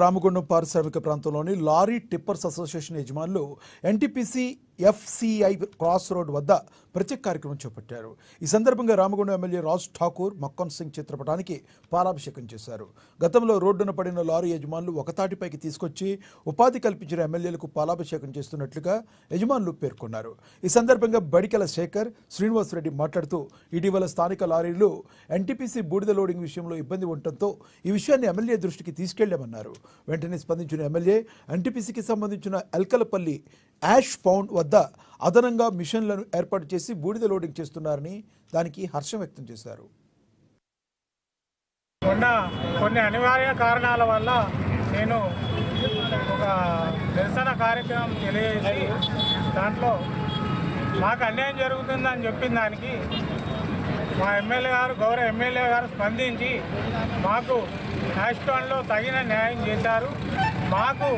రామగుండం పారిశ్రామిక ప్రాంతంలోని lorry tippers association యజమానులు ఎన్టీపీసీ ఎఫ్సీఐ క్రాస్ రోడ్ వద్ద ప్రత్యేక కార్యక్రమం చేపట్టారు. ఈ సందర్భంగా రామగుండం ఎమ్మెల్యే రాజ్ ఠాకూర్ మక్కన్ సింగ్ చిత్రపటానికి పాలాభిషేకం చేశారు. గతంలో రోడ్డున పడిన లారీ యజమానులు ఒకతాటిపైకి తీసుకొచ్చి ఉపాధి కల్పించిన ఎమ్మెల్యేలకు పాలాభిషేకం చేస్తున్నట్లుగా యజమానులు పేర్కొన్నారు. ఈ సందర్భంగా బడికెల శేఖర్ శ్రీనివాసరెడ్డి మాట్లాడుతూ ఇటీవల స్థానిక లారీలు ఎన్టీపీసీ బూడిద లోడింగ్ విషయంలో ఇబ్బంది ఉండటంతో ఈ విషయాన్ని ఎమ్మెల్యే దృష్టికి తీసుకెళ్లామన్నారు. వెంటనే స్పందించిన ఎమ్మెల్యే ఎన్టీపీసీకి సంబంధించిన ఎల్కలపల్లి యాష్ పౌండ్ వద్ద అదనంగా మిషన్లను ఏర్పాటు చేసి బూడిద లోడింగ్ చేస్తున్నారని దానికి హర్షం వ్యక్తం చేశారు. కొన్ని అనివార్య కారణాల వల్ల నేను ఒక నిరసన కార్యక్రమం తెలియజేసి దాంట్లో మాకు అన్యాయం జరుగుతుందని చెప్పిన దానికి మా గౌరవ ఎమ్మెల్యే గారు స్పందించి మాకు యాష్టాన్లో తగిన న్యాయం చేశారు. మాకు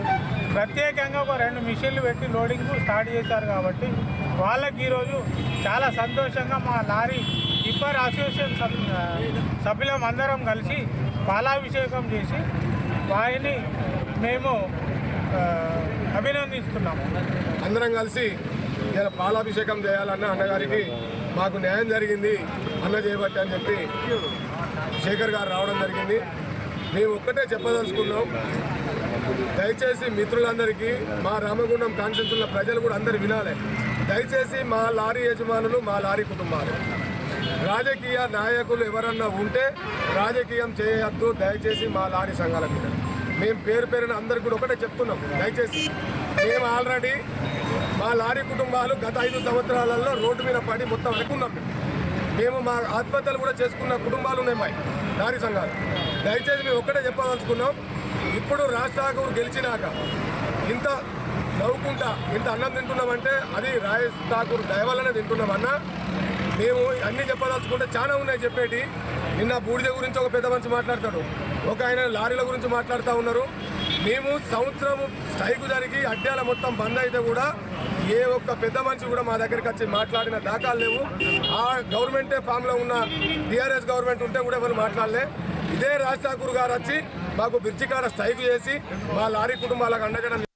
ప్రత్యేకంగా ఒక 2 మిషన్లు పెట్టి లోడింగ్ స్టార్ట్ చేశారు. కాబట్టి వాళ్ళకి ఈరోజు చాలా సంతోషంగా మా లారీ టిప్పర్ అసోసియేషన్ సభ్యులం అందరం కలిసి పాలాభిషేకం చేసి వారిని మేము అభినందిస్తున్నాము. అందరం కలిసి ఇలా పాలాభిషేకం చేయాలన్న అన్నగారికి మాకు న్యాయం జరిగింది అన్న చేయబట్టి అని చెప్పి శేఖర్ గారు రావడం జరిగింది. మేము ఒక్కటే చెప్పదలుచుకున్నాం, దయచేసి మిత్రులందరికీ మా రామగుండం కాన్స్టిట్యూన్సీల ప్రజలు కూడా అందరు వినాలి. దయచేసి మా లారీ యజమానులు, మా లారీ కుటుంబాలు, రాజకీయ నాయకులు ఎవరన్నా ఉంటే రాజకీయం చేయొద్దు దయచేసి మా లారీ సంఘాల మీద. మేము పేరున అందరికీ కూడా ఒకటే చెప్తున్నాం, దయచేసి మేము ఆల్రెడీ మా లారీ కుటుంబాలు గత 5 సంవత్సరాలలో రోడ్డు మీద పడి మొత్తం అనుకున్నాం. మేము మా ఆత్మహత్యలు కూడా చేసుకున్న కుటుంబాలు ఉన్నాయి మా లారీ సంఘాలు. దయచేసి మేము ఒక్కటే చెప్పదలుచుకున్నాం, ఇప్పుడు రాజ్ ఠాకూర్ గెలిచినాక ఇంత నవ్వుకుంటా ఇంత అన్నం తింటున్నామంటే అది రాజ్ ఠాకూర్ దయ వల్లనే తింటున్నామన్నా. మేము అన్నీ చెప్పదలుచుకుంటే చాలా ఉన్నాయి చెప్పేటి. నిన్న బూడిద గురించి ఒక పెద్ద మనిషి మాట్లాడతాడు, ఒక ఆయన లారీల గురించి మాట్లాడుతూ ఉన్నారు. మేము సంవత్సరం స్ట్రైక్ జరిగి అడ్డాల మొత్తం బంద్ అయితే కూడా ఏ ఒక్క పెద్ద మనిషి కూడా మా దగ్గరికి వచ్చి మాట్లాడిన దాఖలు లేవు. ఆ గవర్నమెంటే ఫామ్లో ఉన్న టీఆర్ఎస్ గవర్నమెంట్ ఉంటే కూడా ఎవరు మాట్లాడలే. ఇదే రాజ్ ఠాకూర్ గారు వచ్చి మాకు బ్రిడ్జి కాడ స్ట్రైక్ చేసి మా లారీ కుటుంబాలకు అండగా